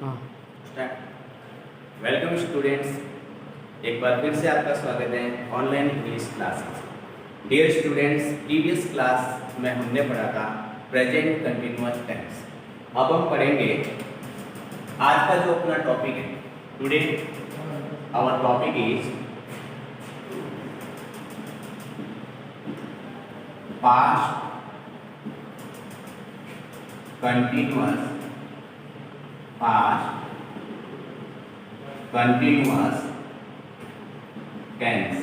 हाँ। Start. Welcome students, एक बार फिर से आपका स्वागत है online English classes. Dear students, previous class में हमने पढ़ा था प्रेजेंट कंटिन्यूअस टेंस। अब हम पढ़ेंगे आज का जो अपना टॉपिक है। Today our topic is past continuous tense.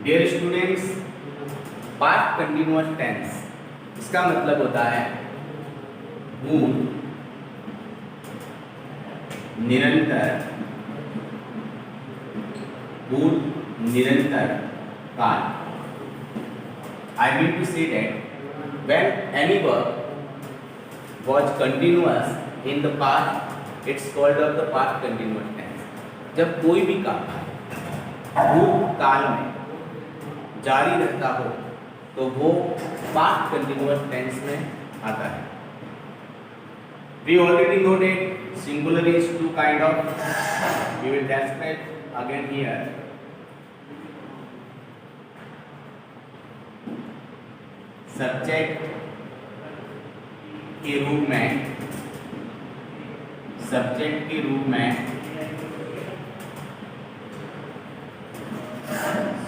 Dear students, past continuous tense इसका मतलब होता है भूत निरंतर काल। I mean to say that when any verb was continuous in the past, it's called of the past continuous tense. जब कोई भी काम भूतकाल में जारी रहता हो तो वो पास्ट कंटिन्यूअस टेंस में आता है। We already know that singular is two kind of. We will describe again here. Subject के रूप में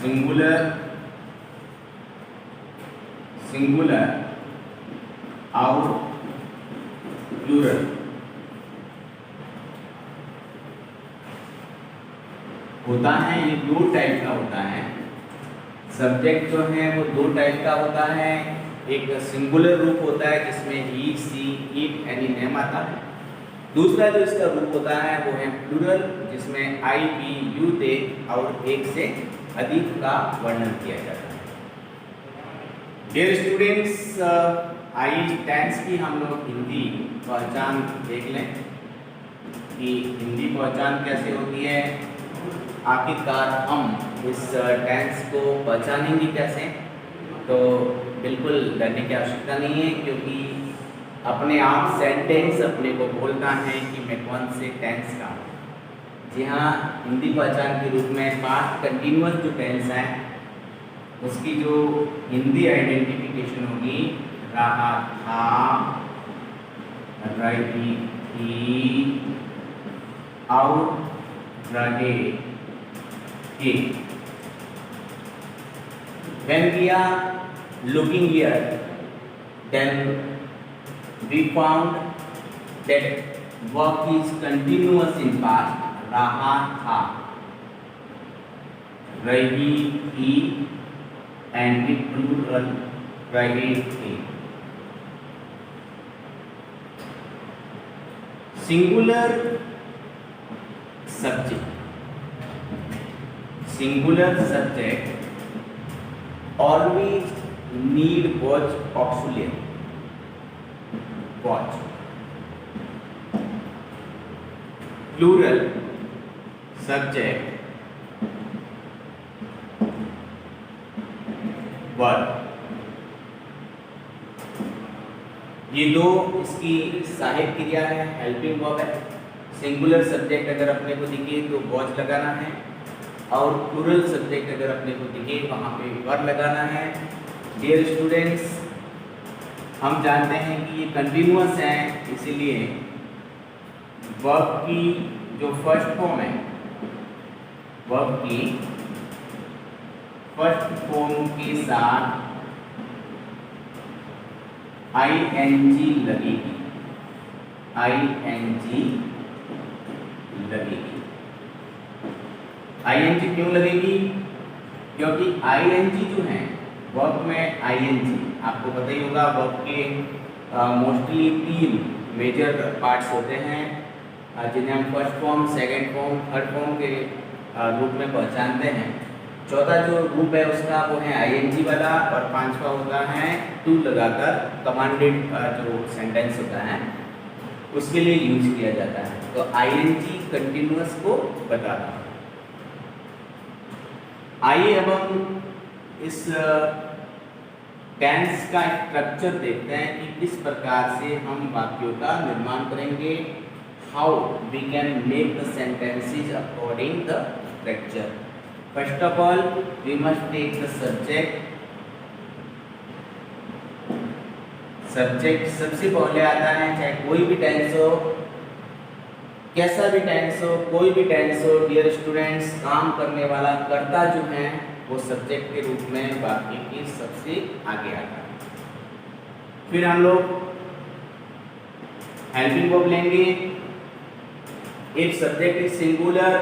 सिंगुलर और प्लूरल होता है। ये दो टाइप का होता है। सब्जेक्ट जो है वो दो टाइप का होता है। एक सिंगुलर रूप होता है जिसमें ही, सी, इट, एनी, नेम आता है। दूसरा जो इसका रूप होता है वो है प्लूरल, जिसमें आई, वी, यू, दे और एक से अधिक का वर्णन किया जाता है। डियर स्टूडेंट्स, आई टेंस की हम लोग हिंदी पहचान देख लें कि हिंदी पहचान कैसे होती है। आखिरकार हम इस टेंस को पहचानेंगे कैसे, तो बिल्कुल डरने की आवश्यकता नहीं है, क्योंकि अपने आप सेंटेंस अपने को बोलता है कि मैं कौन से टेंस का हूँ। जी हाँ, हिंदी पहचान के रूप में पास्ट कंटिन्यूअस जो टेंस है उसकी जो हिंदी आइडेंटिफिकेशन होगी, रहा, था, रही, थी और रहे, थे। When we are looking here, then we found that verb is continuous in past, रहा, था, रही, थी, and the plural रहे, थे। Singular subject always need was auxiliary. Was. Plural subject verb. ये दो इसकी सहायक क्रिया है, हेल्पिंग वर्ब है। सिंगुलर सब्जेक्ट अगर अपने को दिखे तो वॉज लगाना है, और प्लूरल सब्जेक्ट अगर अपने को दिखे वहाँ पे वर्ब लगाना है। डियर स्टूडेंट्स, हम जानते हैं कि ये कंटिन्यूअस है, इसीलिए वर्ब की जो फर्स्ट फॉर्म है, वर्ब की फर्स्ट फॉर्म के साथ आईएनजी लगेगी। आईएनजी क्यों लगेगी? क्योंकि आईएनजी जो है वर्ब में, आईएनजी आपको पता ही होगा, वर्ब के मोस्टली तीन मेजर पार्ट्स होते हैं जिन्हें हम first form, second form, third form के रूप में पहचानते हैं। चौथा जो रूप है उसका वो है आईएनजी वाला, और पांचवा होता है टू लगाकर कमांडेड जो सेंटेंस होता है उसके लिए यूज किया जाता है। तो आईएनजी कंटिन्यूअस को बताता है। आइए अब हम इस टेंस का स्ट्रक्चर देखते हैं कि किस प्रकार से हम वाक्यों का निर्माण करेंगे, how we can make the sentences according the structure. First of all we must take the subject. Subject सबसे पहले आता है, चाहे कोई भी टेंस हो, कैसा भी टेंस हो, कोई भी टेंस हो, डियर स्टूडेंट्स, काम करने वाला कर्ता जो है वो सब्जेक्ट के रूप में वाक्य के सबसे आगे आता है। फिर हम लोग हेल्पिंग वर्ब लेंगे। If subject is singular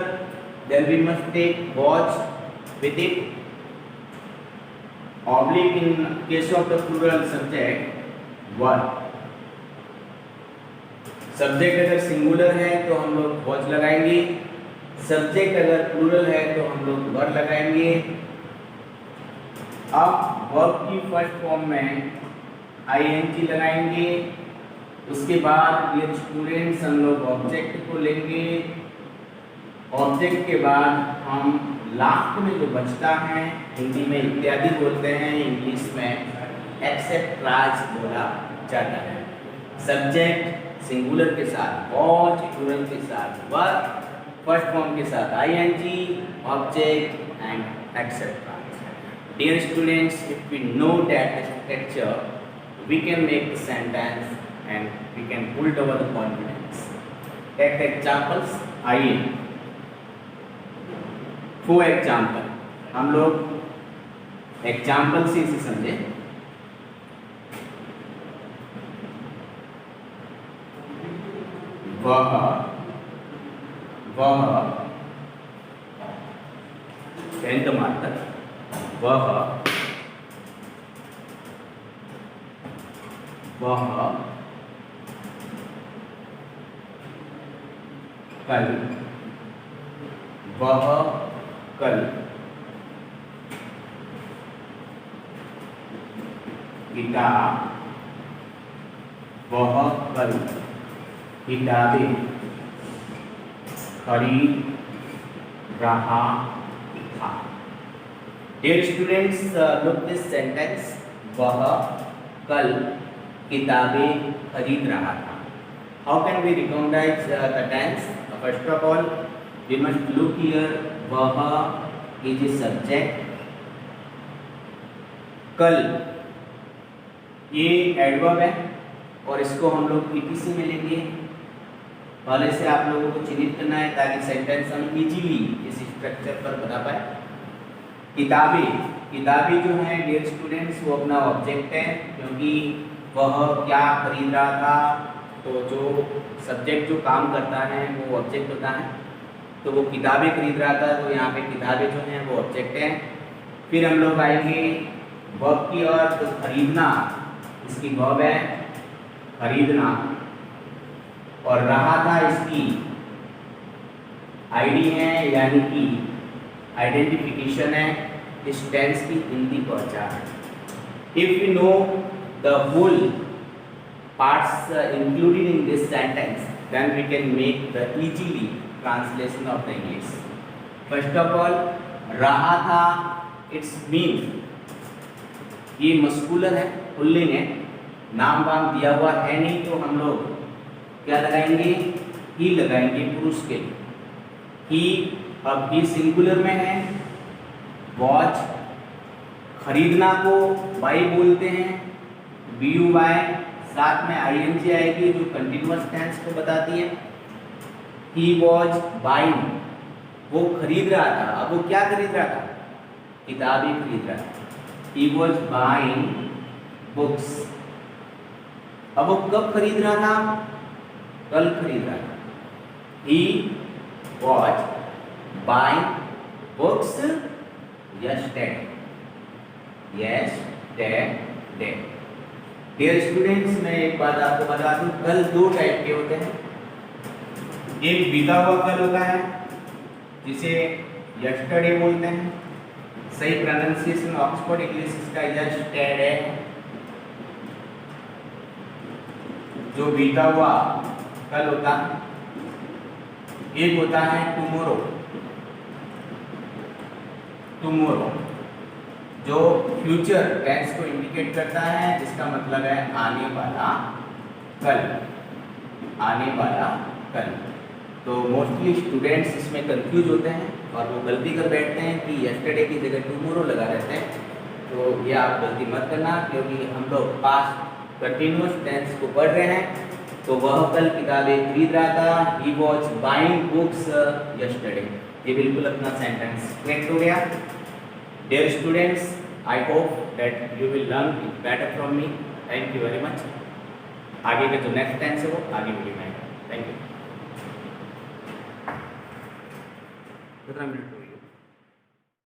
then we must take watch with it, oblique in case of the plural subject were. Subject अगर सिंगुलर है तो हम लोग वॉच लगाएंगे, सब्जेक्ट अगर प्लूरल है तो हम लोग वर लगाएंगे। अब वर्ब की फर्स्ट फॉर्म में आईएनजी लगाएंगे, उसके बाद ये स्टूडेंट्स हम लोग ऑब्जेक्ट को लेंगे, ऑब्जेक्ट के बाद हम लास्ट में जो बचता है, हिंदी में इत्यादि बोलते हैं, इंग्लिश में एक्सेट्राज बोला जाता है। सब्जेक्ट सिंगुलर के साथ, वॉच प्लूरल के साथ, वर्ब फर्स्ट फॉर्म के साथ I N G, object and etcetera. Dear students, if we know that structure, we can make the sentence and we can build our confidence. Take the examples. आइए, for example, हम लोग example से इसे समझे। वह tenth marker, वह कल, वह कल किताब, वह कल किताबें खरीद रहा था। Dear students, look this sentence. वह कल किताबें खरीद रहा था। How can we recognize the tense? First of all, we must look here. वह is a subject. कल ये एडवर्ब है और इसको हम लोग ईटीसी में लेंगे। पहले से आप लोगों को चिन्हित करना है ताकि सेंटेंस हम इजीली इस स्ट्रक्चर पर बना पाए। किताबें जो हैं डियर स्टूडेंट्स वो अपना ऑब्जेक्ट है, क्योंकि वह क्या खरीद रहा था, तो जो सब्जेक्ट जो काम करता है वो ऑब्जेक्ट होता है। तो वो किताबें खरीद रहा था, तो यहाँ पे किताबें जो हैं वो ऑब्जेक्ट है। फिर हम लोग आएंगे वर्ब की ओर, तो खरीदना इसकी वर्ब है, खरीदना, और रहा था इसकी आईडी है, यानी कि आइडेंटिफिकेशन है, इस टेंस की हिंदी पहचान है। If you know the whole parts included in this sentence then we can make the easily translation of the English. First of all, रहा था, इट्स मीन ये मस्कुलर है, पुल्लिंग है, नाम वाम दिया हुआ है नहीं, तो हम लोग क्या लगाएंगे, ही लगाएंगे पुरुष के लिए। ही अब ही सिंगुलर में है। वॉच खरीदना को बाई बोलते हैं, बी यू बाय, साथ में आईएनजी आएगी जो कंटिन्यूअस टेंस को बताती है। ही वॉज बाइंग, वो खरीद रहा था। अब वो क्या खरीद रहा था, किताबें खरीद रहा था। He was buying books. अब वो कब खरीद रहा था, कल खरीद रहा था। He was buying books yesterday. Dear students, मैं एक बात आपको बता दूं, कल दो टाइप के होते हैं। एक बीता हुआ कल होता है जिसे यस्टरडे बोलते हैं, सही प्रोनाउंसिएशन ऑक्सफोर्ड इंग्लिश इसका यस्टरडे, जो बीता हुआ कल होता है। एक होता है टुमारो, जो फ्यूचर टेंस को इंडिकेट करता है, जिसका मतलब है आने वाला कल, आने वाला कल। तो मोस्टली स्टूडेंट्स इसमें कंफ्यूज होते हैं और वो गलती कर बैठते हैं कि यस्टरडे की जगह टुमारो लगा देते हैं। तो ये आप गलती मत करना, क्योंकि हम लोग पास्ट कंटिन्यूअस टेंस को पढ़ रहे हैं। तो वह कल किताबें खरीद रहा था, he was buying books yesterday. ये बिल्कुल अपना सेंटेंस करेक्ट हो गया। Dear students, I hope that you will learn it better from me. Thank you very much. आगे का जो नेक्स्ट टेंस है वो आगे वीडियो में आएगा। Thank you. 15 मिनट।